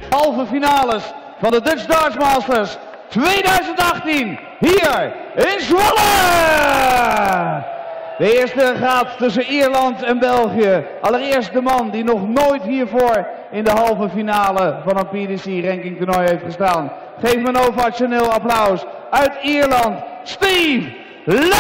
Halve finales van de Dutch Darts Masters 2018 hier in Zwolle. De eerste gaat tussen Ierland en België. Allereerst de man die nog nooit hiervoor in de halve finale van een PDC ranking toernooi heeft gestaan. Geef me een ovationeel applaus uit Ierland, Steve Lennon!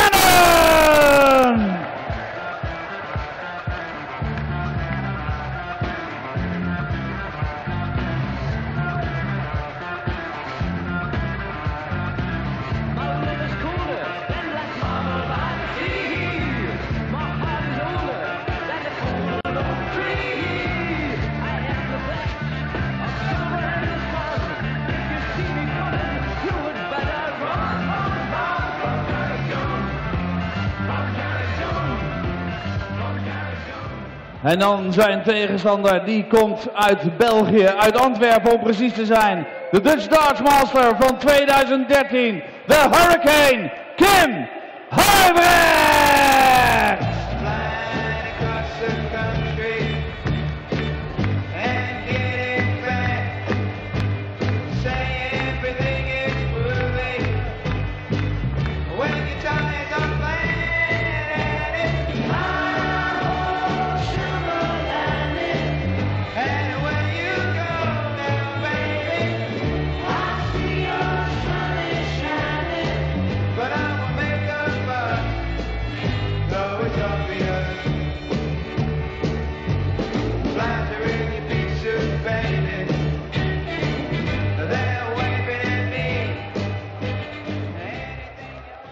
En dan zijn tegenstander, die komt uit België, uit Antwerpen om precies te zijn. De Dutch Darts Master van 2013, de Hurricane, K.Huybrechts!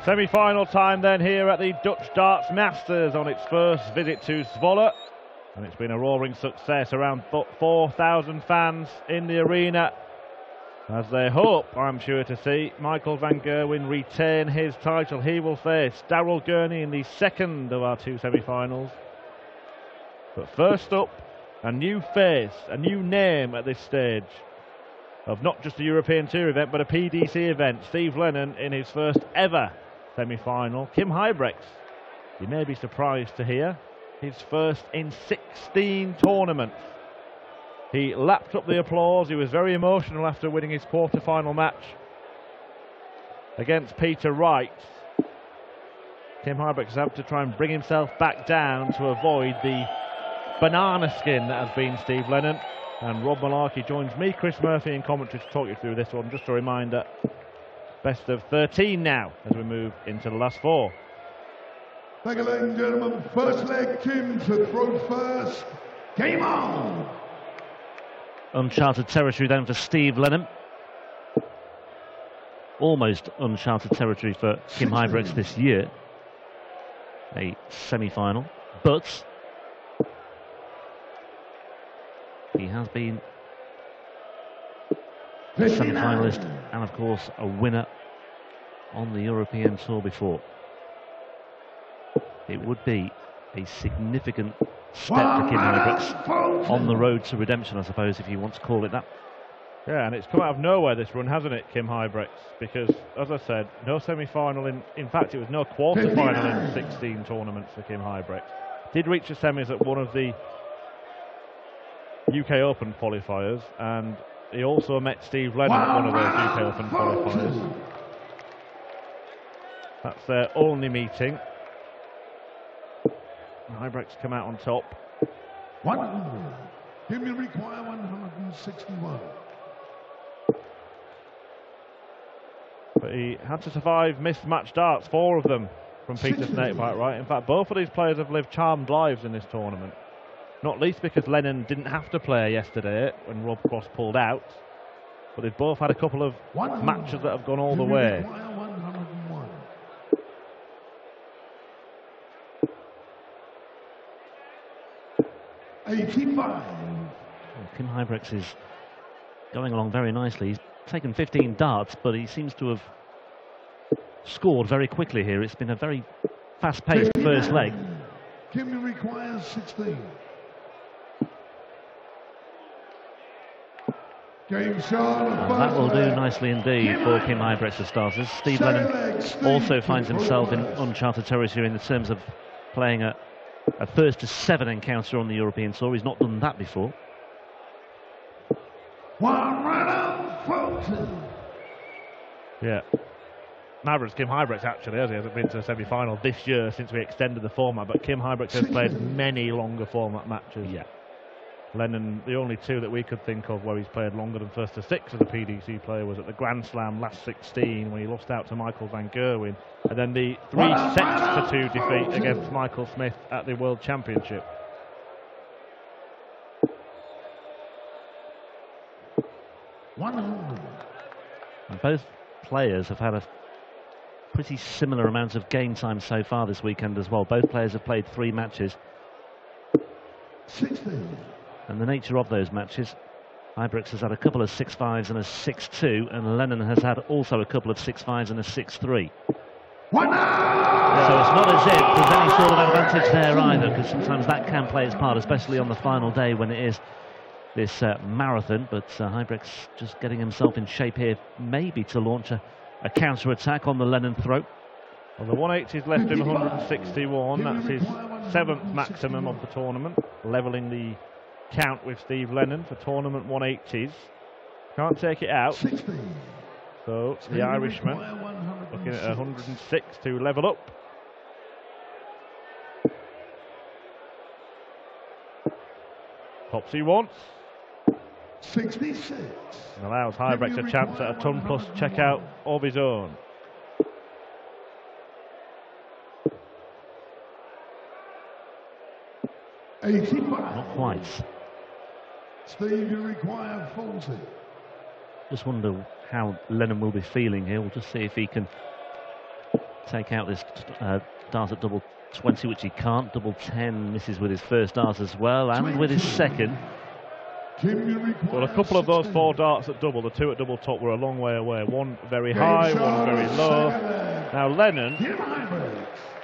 Semi-final time then here at the Dutch Darts Masters on its first visit to Zwolle, and it's been a roaring success. Around 4,000 fans in the arena as they hope, I'm sure, to see Michael van Gerwen retain his title. He will face Daryl Gurney in the second of our two semi-finals. But first up, a new face, a new name at this stage of not just a European Tour event but a PDC event. Steve Lennon in his first ever semi-final. K.Huybrechts, you may be surprised to hear, his first in 16 tournaments. He lapped up the applause. He was very emotional after winning his quarter-final match against Peter Wright. K.Huybrechts had to try and bring himself back down to avoid the banana skin that has been Steve Lennon. And Rob Malarkey joins me, Chris Murphy, in commentary to talk you through this one. Just a reminder, best of 13 now as we move into the last four. Thank you, ladies and gentlemen. First leg, Kim to throw first. Game on! Uncharted territory then for Steve Lennon. Almost uncharted territory for K.Huybrechts this year. A semi-final, but he has been a semi-finalist and of course a winner on the European Tour before. It would be a significant step for K.Huybrechts on the road to redemption, I suppose, if you want to call it that. Yeah, and it's come out of nowhere, this run, hasn't it, K.Huybrechts? Because, as I said, no semi-final in fact, it was no quarter-final in 16 tournaments for K.Huybrechts. Did reach the semis at one of the UK Open qualifiers, and he also met Steve Lennon at one of those UK Open qualifiers. That's their only meeting. Huybrechts come out on top. Give me require 161. But he had to survive missed match darts, 4 of them from Peter Snakebite Wright. In fact, both of these players have lived charmed lives in this tournament. Not least because Lennon didn't have to play yesterday when Rob Cross pulled out. But they've both had a couple of matches that have gone all the way. 85. K.Huybrechts is going along very nicely. He's taken 15 darts, but he seems to have scored very quickly here. It's been a very fast-paced first leg. Kim requires 16. That will do nicely indeed for K.Huybrechts for starters. Steve Lennon also finds himself in uncharted territory in the terms of playing a a first to 7 encounter on the European Tour. He's not done that before. One right on, yeah. Neither K.Huybrechts actually, as he hasn't been to a semi-final this year since we extended the format, but K.Huybrechts has played many longer format matches. Yeah. Lennon, the only two that we could think of where he's played longer than first to 6 as a PDC player was at the Grand Slam last 16 when he lost out to Michael van Gerwen, and then the 3-6-2 defeat against Michael Smith at the World Championship. And both players have had a pretty similar amount of game time so far this weekend as well. Both players have played 3 matches. 16. And the nature of those matches, Huybrechts has had a couple of 6-5s and a 6-2, and Lennon has had also a couple of 6-5s and a 6-3. So it's not as if there's any sort of advantage there either, because sometimes that can play its part, especially on the final day when it is this marathon. But Huybrechts just getting himself in shape here, maybe to launch a counter-attack on the Lennon throat. Well, the 180's left him 161. That's his 7th maximum of the tournament, levelling the count with Steve Lennon for tournament 180s. Can't take it out. 16. So the Irishman looking at 106 to level up. Popsy once. 66. And allows Huybrechts a chance at a ton plus checkout of his own. Not quite. Steve, you require 40. Just wonder how Lennon will be feeling here. We'll just see if he can take out this dart at double 20, which he can't. Double 10 misses with his first dart as well, and with his second. Well, a couple of those 4 darts at double, the 2 at double top, were a long way away. One very high, one very low. Now Lennon,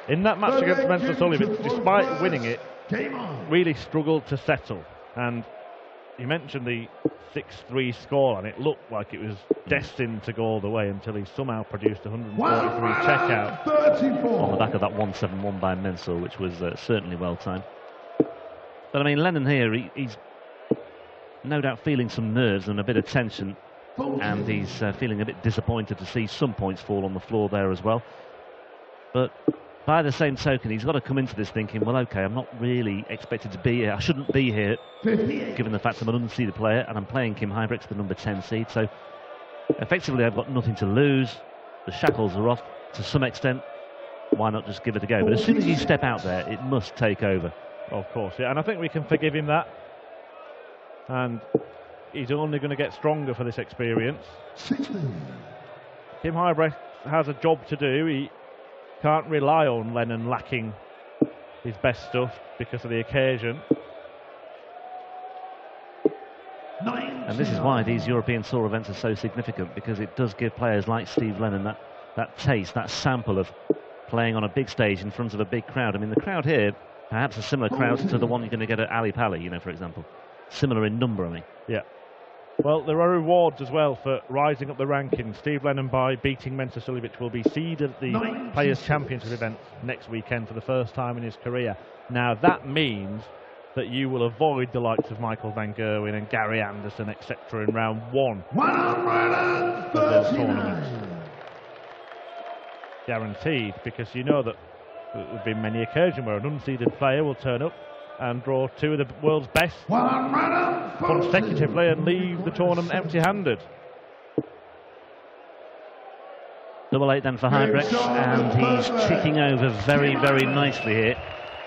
in that match against Mensah-Sullivan, despite winning it, really struggled to settle. And you mentioned the 6-3 score, and it looked like it was destined to go all the way until he somehow produced 143 checkout. On the back of that 171 by Mensah, which was certainly well timed. But I mean, Lennon here, he's no doubt feeling some nerves and a bit of tension, and he's feeling a bit disappointed to see some points fall on the floor there as well. But by the same token, he's got to come into this thinking, well, okay, I'm not really expected to be here. I shouldn't be here, given the fact I'm an unseeded player, and I'm playing K.Huybrechts, the number 10 seed. So effectively, I've got nothing to lose. The shackles are off to some extent. Why not just give it a go? But as soon as you step out there, it must take over. Of course, yeah, and I think we can forgive him that. And he's only going to get stronger for this experience. K.Huybrechts has a job to do. He can't rely on Lennon lacking his best stuff because of the occasion. And this is why these European Tour events are so significant, because it does give players like Steve Lennon that taste, that sample of playing on a big stage in front of a big crowd. I mean, the crowd here, perhaps a similar crowd to the one you're going to get at Ali Pali, you know, for example. Similar in number, I mean. Yeah. Well, there are rewards as well for rising up the rankings. Steve Lennon, by beating Mensah-Sullivan, will be seeded at the Players' Championship event next weekend for the first time in his career. Now, that means that you will avoid the likes of Michael van Gerwen and Gary Anderson, etc. in round 1 of those tournaments. Guaranteed, because you know that there have been many occasions where an unseeded player will turn up and draw 2 of the world's best consecutively and leave the tournament empty-handed. Double 8 then for Huybrechts, and he's ticking over very, very nicely here.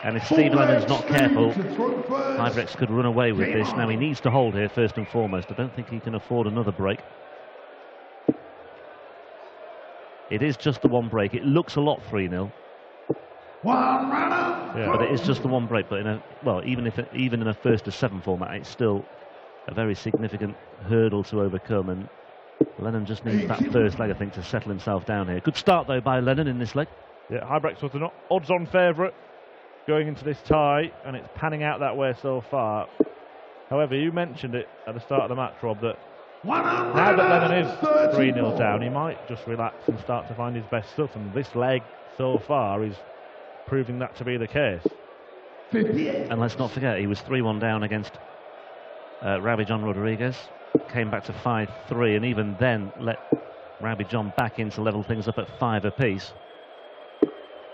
And if Steve Lennon's not careful, Huybrechts could run away with this. Now he needs to hold here first and foremost. I don't think he can afford another break. It is just the one break. It looks a lot 3-0. Yeah. But it is just the one break. But even in a first to 7 format, it's still a very significant hurdle to overcome. And Lennon just needs that first leg, I think, to settle himself down here. Good start though by Lennon in this leg. Yeah, Huybrechts was an odds-on favourite going into this tie, and it's panning out that way so far. However, you mentioned it at the start of the match, Rob, that now that Lennon is 3-0 down, he might just relax and start to find his best stuff. And this leg so far is proving that to be the case. 58. let's not forget, he was 3-1 down against Rabi John Rodriguez, came back to 5-3, and even then let Rabi John back in to level things up at 5 apiece.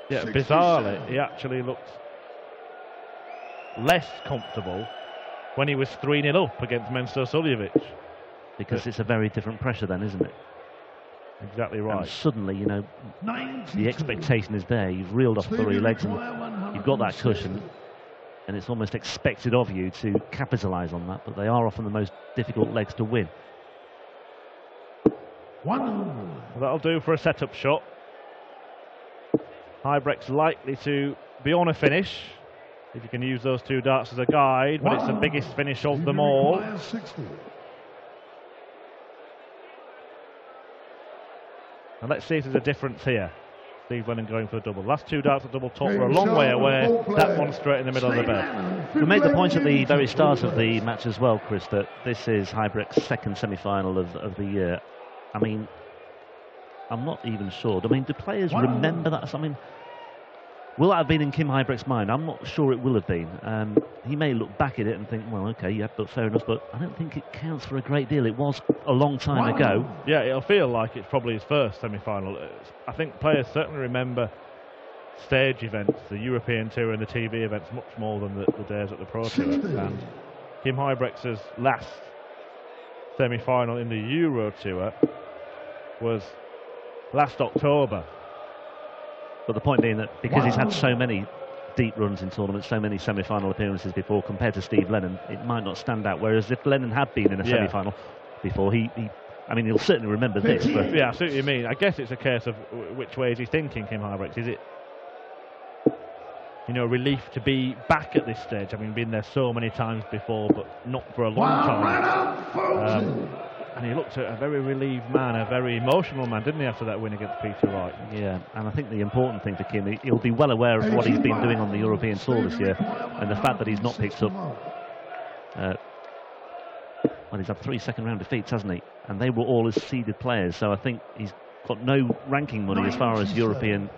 Yeah, bizarrely, he actually looked less comfortable when he was 3-0 up against Mensur Suljovic. Because it's a very different pressure then, isn't it? Exactly right. And suddenly, you know, 92. the expectation is there. You've reeled off 3 legs and you've got that cushion, and it's almost expected of you to capitalise on that, but they are often the most difficult legs to win. 100. That'll do for a setup shot. Huybrechts likely to be on a finish, if you can use those 2 darts as a guide, but it's the biggest finish of them all. 60. And let's see if there's a difference here. Steve Lennon going for a double. Last 2 darts at double top were a long way away. That one straight in the middle of the bed. We made the point at the very start of the match as well, Chris, that this is Huybrechts' second semi-final of the year. I mean, I'm not even sure. I mean, do players remember that? I mean, will that have been in Kim Huybrechts' mind? I'm not sure it will have been. He may look back at it and think, well, okay, yeah, but fair enough. But I don't think it counts for a great deal. It was a long time ago. Yeah, it'll feel like it's probably his first semi-final. I think players certainly remember stage events, the European Tour and the TV events, much more than the days at the Pro Tour. And Kim Huybrechts' last semi-final in the Euro Tour was last October. But the point being that because he's had so many deep runs in tournaments, so many semi-final appearances before, compared to Steve Lennon, it might not stand out. Whereas if Lennon had been in a semi-final before, I mean, he'll certainly remember this. But yeah, I see what you mean. I guess it's a case of which way is he thinking, Kim Huybrechts? Is it, you know, relief to be back at this stage? I mean, been there so many times before, but not for a long time. And he looked a very relieved man, a very emotional man, didn't he, after that win against Peter Wright? Yeah, and I think the important thing for Kim, he'll be well aware of what he's been doing on the European Tour this year, and the fact that he's not picked up. Well, he's had 3 second-round defeats, hasn't he? And they were all as seeded players, so I think he's got no ranking money as far as European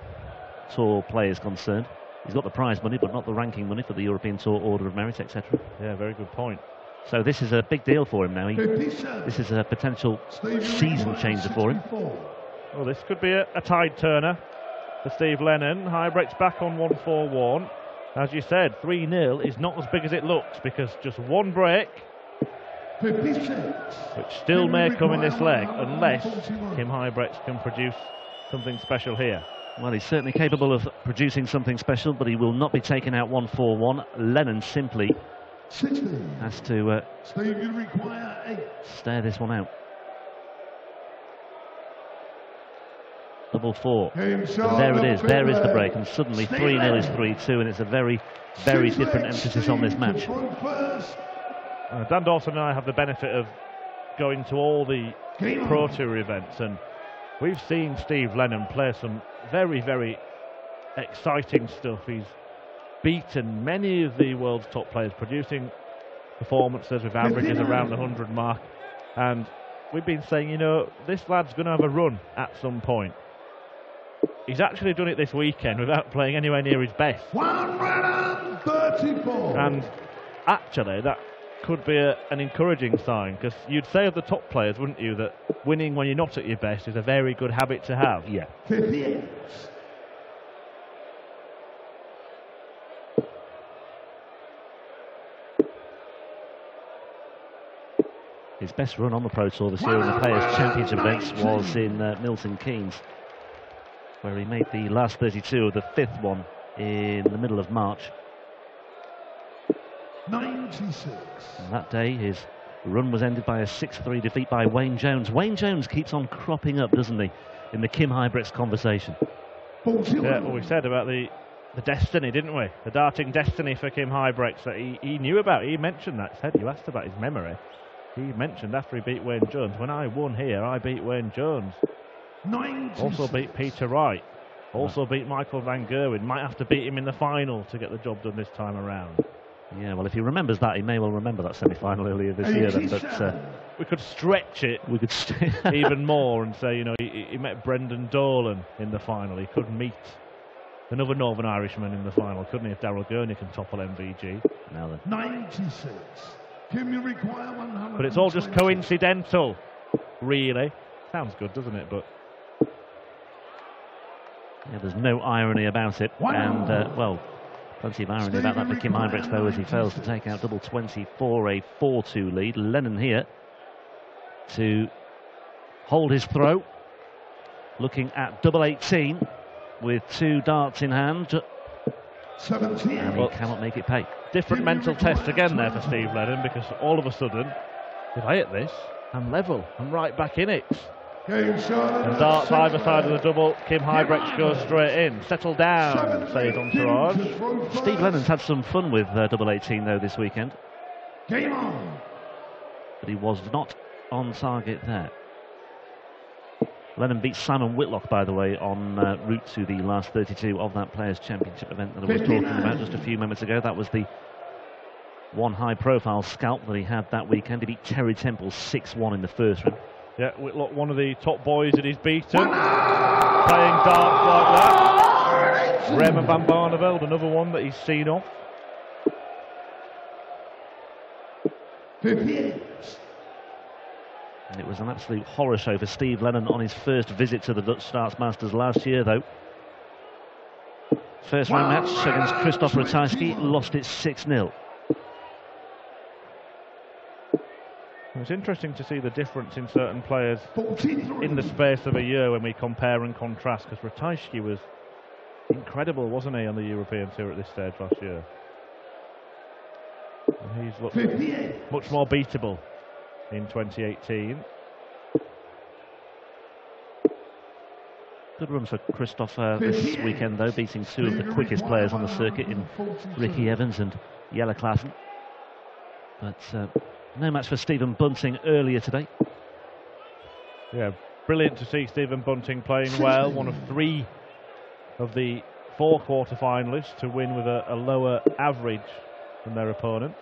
Tour play is concerned. He's got the prize money, but not the ranking money for the European Tour Order of Merit, etc. Yeah, very good point. So this is a big deal for him now. This is a potential season changer for him. Well, this could be a tide turner for Steve Lennon. Huybrechts back on 1-4-1. As you said, 3-0 is not as big as it looks, because just one break, 56. which still may come in this leg, unless Kim Huybrechts can produce something special here. Well, he's certainly capable of producing something special, but he will not be taken out 1-4-1. Lennon simply 60. has to Steve, you require 8. stare this one out. Double 4. And there it is. There is the break. And suddenly 3-0 is 3-2. And it's a very, very different emphasis on this match. Dan Dawson and I have the benefit of going to all the Pro Tour events. And we've seen Steve Lennon play some very, very exciting stuff. He's beaten many of the world's top players, producing performances with averages around the 100 mark, and we've been saying, you know, this lad's going to have a run at some point. He's actually done it this weekend without playing anywhere near his best. 134. And actually that could be an encouraging sign, because you'd say of the top players, wouldn't you, that winning when you're not at your best is a very good habit to have. Yeah. 58. His best run on the Pro Tour this year in the Players' Championship events was in Milton Keynes, where he made the last 32 of the 5th one in the middle of March. 96. And that day, his run was ended by a 6-3 defeat by Wayne Jones. Wayne Jones keeps on cropping up, doesn't he, in the Kim Huybrechts conversation. 41. Yeah, well, we said about the destiny, didn't we? The darting destiny for Kim Huybrechts that he knew about. He mentioned that. Said you asked about his memory. He mentioned after he beat Wayne Jones, when I won here, I beat Wayne Jones. 96. Also beat Peter Wright. Also beat Michael van Gerwen. Might have to beat him in the final to get the job done this time around. Yeah, well, if he remembers that, he may well remember that semi-final earlier this year then, but we could stretch it we could even more and say, you know, he met Brendan Dolan in the final. He could meet another Northern Irishman in the final, couldn't he? If Daryl Gurney can topple MVG. Now then. 96. Can you require 100? But it's all just coincidental, really. Sounds good, doesn't it? But yeah, there's no irony about it. And, well, plenty of irony about that for K.Huybrechts, though, as he fails to take out double 20 for a 4-2 lead. Lennon here to hold his throw. Looking at double 18 with 2 darts in hand. 17. And he cannot make it pay. different mental test again there for Steve Lennon, because all of a sudden, if I hit this, I'm level, I'm right back in it. And darts either side of the double, K.Huybrechts goes straight in. Settle down, says Entourage. Steve Lennon's had some fun with double 18 though this weekend. Game on. But he was not on target there. Lennon beat Simon Whitlock, by the way, en route to the last 32 of that Players' Championship event that I was talking about just a few moments ago. That was the one high-profile scalp that he had that weekend. He beat Terry Temple 6-1 in the first round. Yeah, Whitlock, one of the top boys that he's beaten, playing darts like that. Raymond van Barneveld, another one that he's seen off. 58. And it was an absolute horror show for Steve Lennon on his first visit to the Dutch Darts Masters last year, though. First round match against Christoph Ratajski, lost it 6-0. It was interesting to see the difference in certain players in the space of a year when we compare and contrast, because Ratajski was incredible, wasn't he, on the European Tour at this stage last year? And he's looked much more beatable in 2018. Good run for Christoph this weekend, though, beating two of the quickest players on the circuit in Ricky Evans and Jelle Klaassen. But no match for Stephen Bunting earlier today. Yeah, brilliant to see Stephen Bunting playing well. One of 3 of the 4 quarter-finalists to win with a lower average than their opponents.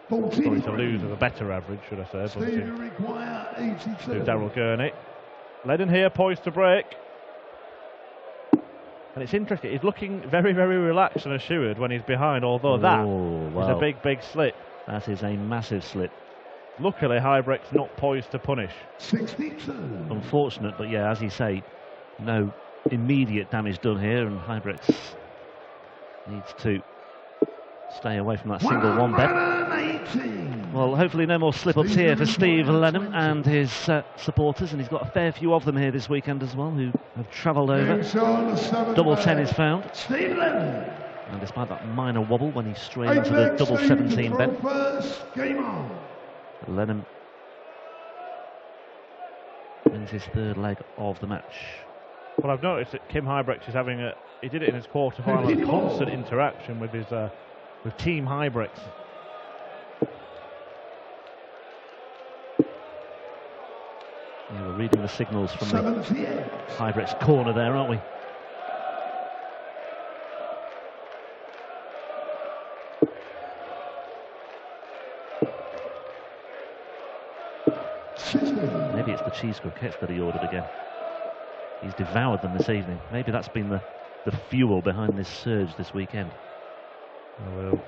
Sorry, to lose with a better average, should I say. Bunting to Daryl Gurney. Lennon here, poised to break. And it's interesting, he's looking very, very relaxed and assured when he's behind, although that is a big, big slip. That is a massive slip. Luckily, Huybrechts not poised to punish. 62. Unfortunate, but yeah, as you say, no immediate damage done here, and Huybrechts needs to stay away from that single one bet. Well, hopefully no more slip-ups here for Steve Lennon and his supporters, and he's got a fair few of them here this weekend as well, who have travelled over. Double 10 is found. Steve Lennon. And despite that minor wobble when he strayed into the double 17 bet, Lennon wins his 3rd leg of the match. Well, I've noticed that K.Huybrechts is having he did it in his quarter-final, a constant interaction with his with Team Huybrechts. Yeah, we're reading the signals from the Huybrechts corner there, aren't we? Maybe it's the cheese croquettes that he ordered again. He's devoured them this evening. Maybe that's been the fuel behind this surge this weekend. We'll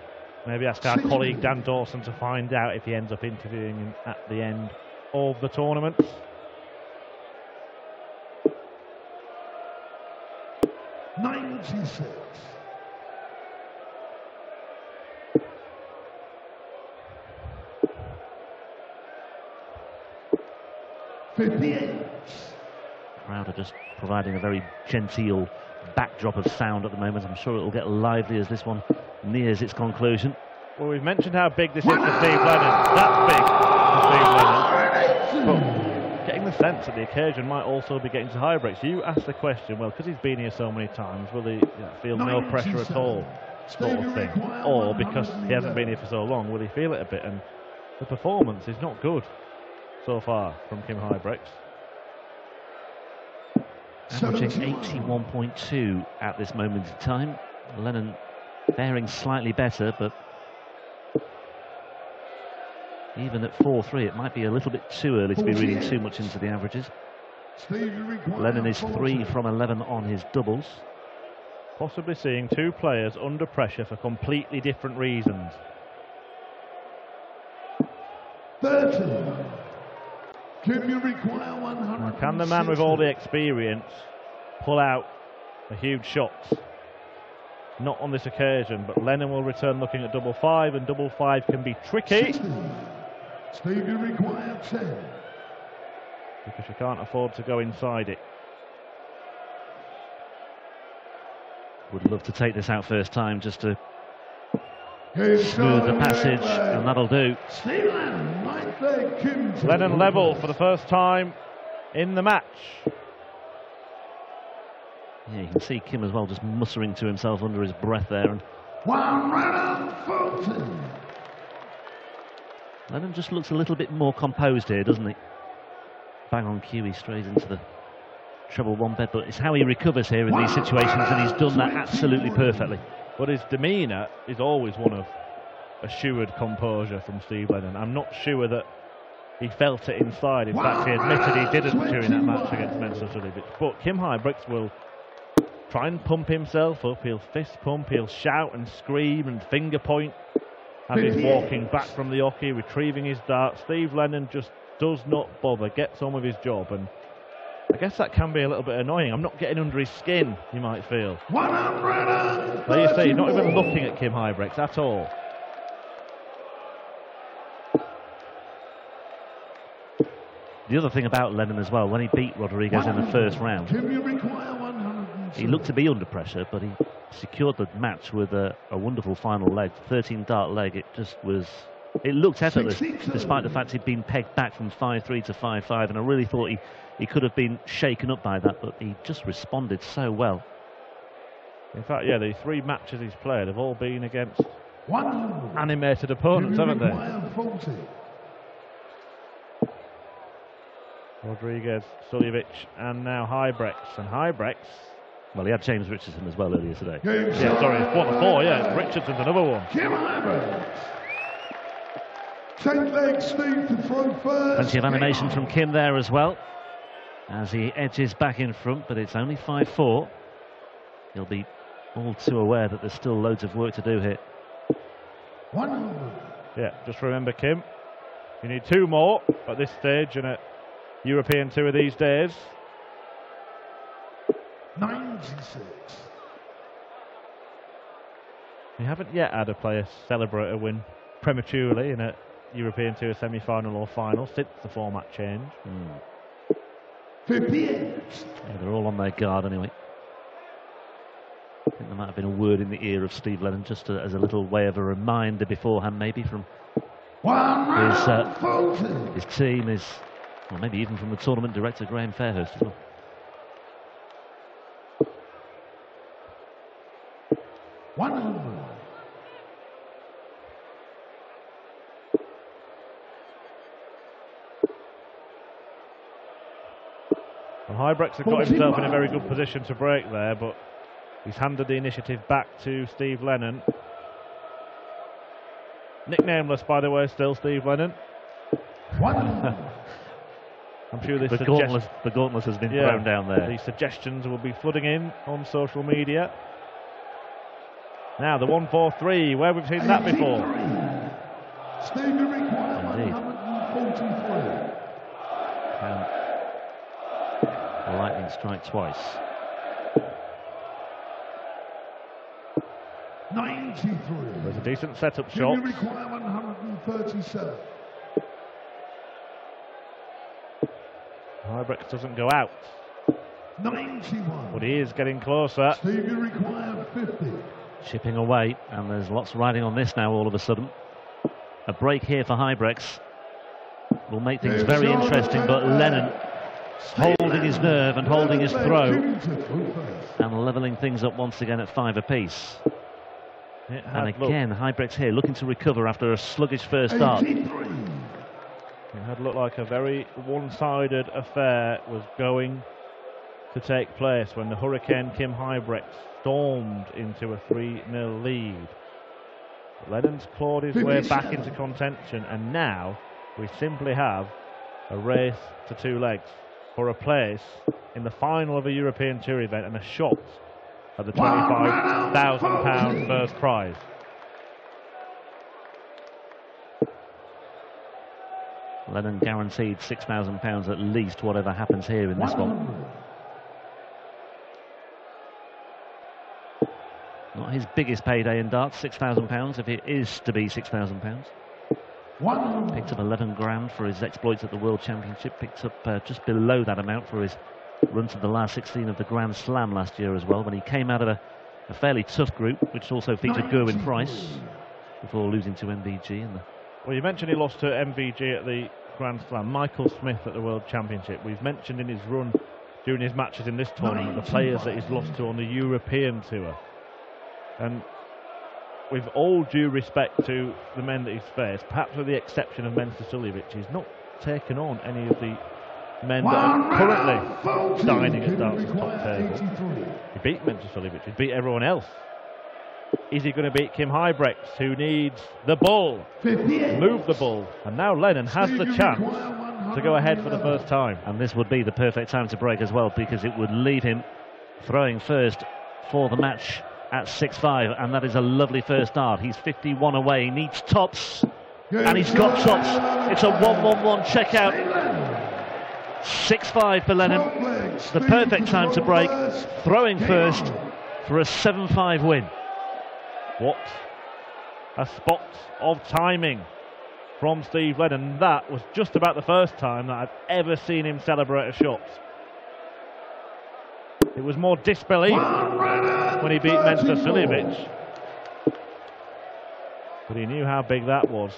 maybe ask our colleague Dan Dawson to find out if he ends up interviewing him at the end of the tournament. Crowd are just providing a very genteel backdrop of sound at the moment. I'm sure it will get lively as this one nears its conclusion. Well, we've mentioned how big this is for Steve Lennon. That's big for Steve Lennon. But getting the sense that the occasion might also be getting to Huybrechts. You asked the question, well, because he's been here so many times, will he feel no pressure at all, sort of thing? Or because he hasn't been here for so long, will he feel it a bit? And the performance is not good so far from K.Huybrechts. Averaging 81.2 at this moment in time. Lennon faring slightly better, but even at 4-3 it might be a little bit too early to be reading too much into the averages. Lennon is 3 from 11 on his doubles. Possibly seeing two players under pressure for completely different reasons. 30. Can you require 100? Can the man with all the experience pull out a huge shot? Not on this occasion, but Lennon will return looking at double five, and double five can be tricky. 60. Steve, you require 10. Because you can't afford to go inside it. Would love to take this out first time just to smooth the passage, and that'll do. Lennon level for the first time in the match. Yeah, you can see Kim as well just muttering to himself under his breath there. And Lennon just looks a little bit more composed here, doesn't he? Bang on cue, he strays into the treble one bed, but it's how he recovers here in these situations, and he's done that absolutely perfectly. But his demeanour is always one of assured composure from Steve Lennon. I'm not sure that he felt it inside. In fact, he admitted he didn't during that match against Mensah Suljovic. But K.Huybrechts will try and pump himself up. He'll fist pump, he'll shout and scream and finger point as he's walking back from the hockey, retrieving his dart. Steve Lennon just does not bother, gets on with his job, and I guess that can be a little bit annoying. I'm not getting under his skin, you might feel. There you see, not even looking at K.Huybrechts at all. The other thing about Lennon as well, when he beat Rodriguez in the first round, he looked to be under pressure, but he secured the match with a wonderful final leg, 13 dart leg. It just was, it looked effortless, despite the fact he'd been pegged back from 5-3 to 5-5, and I really thought he could have been shaken up by that, but he just responded so well. In fact, yeah, the three matches he's played have all been against animated opponents, haven't they? Rodriguez, Suljovic, and now Huybrechts. And Huybrechts, well, he had James Richardson as well earlier today. Yeah, sorry, 4-4, yeah, Richardson's another one. Take leg, Steve, to throw first. Plenty of animation from Kim there as well, as he edges back in front, but it's only 5-4. He'll be all too aware that there's still loads of work to do here. Yeah, just remember, Kim, you need two more at this stage in a European tour these days. 96. We haven't yet had a player celebrate a win prematurely in a European Tour semi-final or final since the format change. 58. Yeah, they're all on their guard anyway. I think there might have been a word in the ear of Steve Lennon just as a little way of a reminder beforehand, maybe from his team, or maybe even from the tournament director Graham Fairhurst as well. Well, Huybrechts has got himself in a very good position to break there, but he's handed the initiative back to Steve Lennon. Nicknameless, by the way, still Steve Lennon. I'm sure the gauntlet has been thrown down there. The suggestions will be flooding in on social media. Now the 1-4-3, where we've seen that before. Indeed. Can lightning strike twice? 93. There's a decent setup shot. You require 137. Huybrechts doesn't go out. 91. But he is getting closer. Steve, you require 50. Chipping away, and there's lots riding on this now all of a sudden. A break here for Huybrechts will make things very interesting, but Lennon holding his nerve and holding his throw and levelling things up once again at 5 apiece. And again, Huybrechts here looking to recover after a sluggish first start. It had looked like a very one-sided affair was going to take place when the Hurricane K.Huybrechts stormed into a 3-0 lead. But Lennon's clawed his way back into contention, and now we simply have a race to 2 legs for a place in the final of a European Tour event and a shot at the £25,000 first prize. Lennon guaranteed £6,000 at least, whatever happens here in this one. Not his biggest payday in darts, £6,000, if it is to be £6,000. Picked up 11 grand for his exploits at the World Championship. Picked up just below that amount for his run to the last 16 of the Grand Slam last year as well, when he came out of a fairly tough group, which also featured Gerwyn Price, before losing to MVG. Well, you mentioned he lost to MVG at the Grand Slam. Michael Smith at the World Championship. We've mentioned in his run during his matches in this tournament the players that he's lost to on the European Tour. And with all due respect to the men that he's faced, perhaps with the exception of Mensah Suljovic, he's not taken on any of the men that are currently dining at darts' top table. He beat Mensah Suljovic, he beat everyone else. Is he going to beat K.Huybrechts, who needs the ball, move the ball? And now Lennon has the chance to go ahead for the first time. And this would be the perfect time to break as well, because it would leave him throwing first for the match at 6-5, and that is a lovely first dart. He's 51 away, he needs tops, and he's got tops. It's a 1-1-1 checkout. 6-5 for Lennon. The perfect time to break, throwing first for a 7-5 win. What a spot of timing from Steve Lennon. That was just about the first time that I've ever seen him celebrate a shot. It was more disbelief when he beat Mensah Suljovic, but he knew how big that was.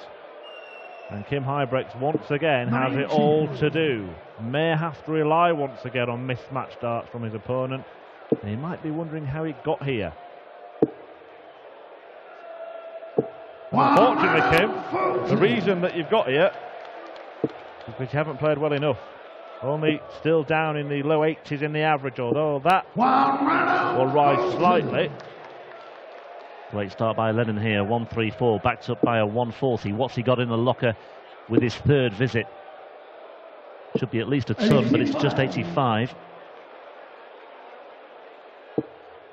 And K.Huybrechts once again has it all to do. May have to rely once again on mismatched darts from his opponent, and he might be wondering how he got here. Unfortunately, Kim, the reason that you've got here is because you haven't played well enough. Only still down in the low 80s in the average, although that will rise slightly. Great start by Lennon here, 134, backed up by a 140. What's he got in the locker with his third visit? Should be at least a ton, but it's just 85.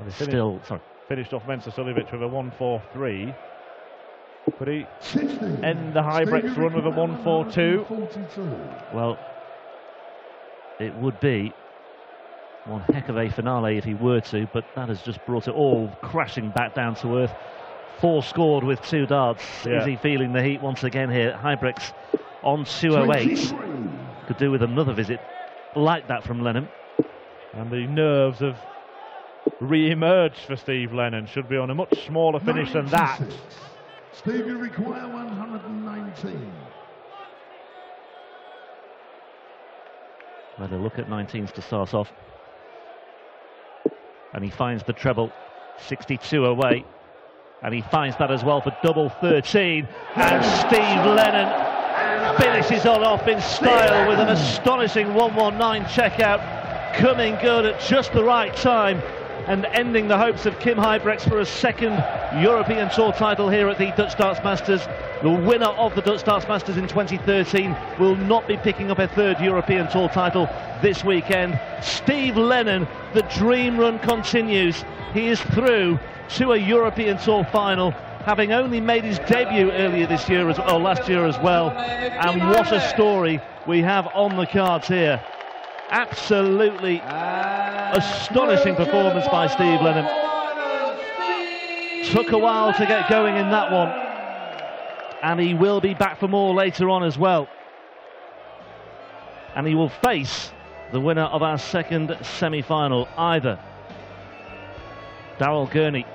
And finished off Mensah Suljovic with a 143. Could he end the Huybrechts run with a 142? Well, it would be one heck of a finale if he were to, but that has just brought it all crashing back down to earth. 4 scored with 2 darts. Yeah. Is he feeling the heat once again here? Huybrechts on 208. Could do with another visit like that from Lennon. And the nerves have re-emerged for Steve Lennon. Should be on a much smaller finish than that. Steve, you require 119. Had a look at 19s to start off. And he finds the treble, 62 away. And he finds that as well for double 13. And Steve Lennon finishes on off in style with an astonishing 119 checkout, coming good at just the right time and ending the hopes of K.Huybrechts for a second European Tour title here at the Dutch Darts Masters. The winner of the Dutch Darts Masters in 2013 will not be picking up a third European Tour title this weekend. Steve Lennon, the dream run continues. He is through to a European Tour final, having only made his debut earlier this year, or last year as well. And what a story we have on the cards here. Absolutely astonishing performance by Steve Lennon. Took a while to get going in that one, and he will be back for more later on as well. And he will face the winner of our second semi-final, either Darrell Gurney,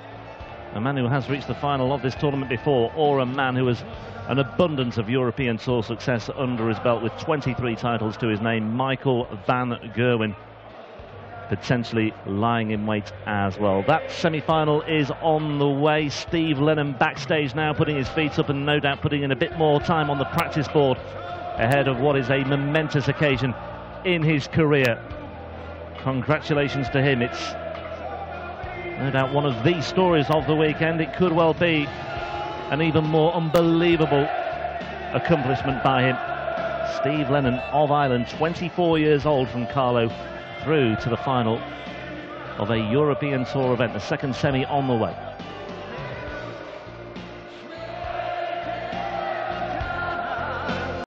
a man who has reached the final of this tournament before, or a man who has an abundance of European Tour success under his belt with 23 titles to his name, Michael van Gerwen, potentially lying in wait as well. That semi-final is on the way. Steve Lennon backstage now, putting his feet up and no doubt putting in a bit more time on the practice board ahead of what is a momentous occasion in his career. Congratulations to him. It's no doubt one of the stories of the weekend. It could well be an even more unbelievable accomplishment by him. Steve Lennon of Ireland, 24 years old from Carlow, through to the final of a European Tour event, the second semi on the way.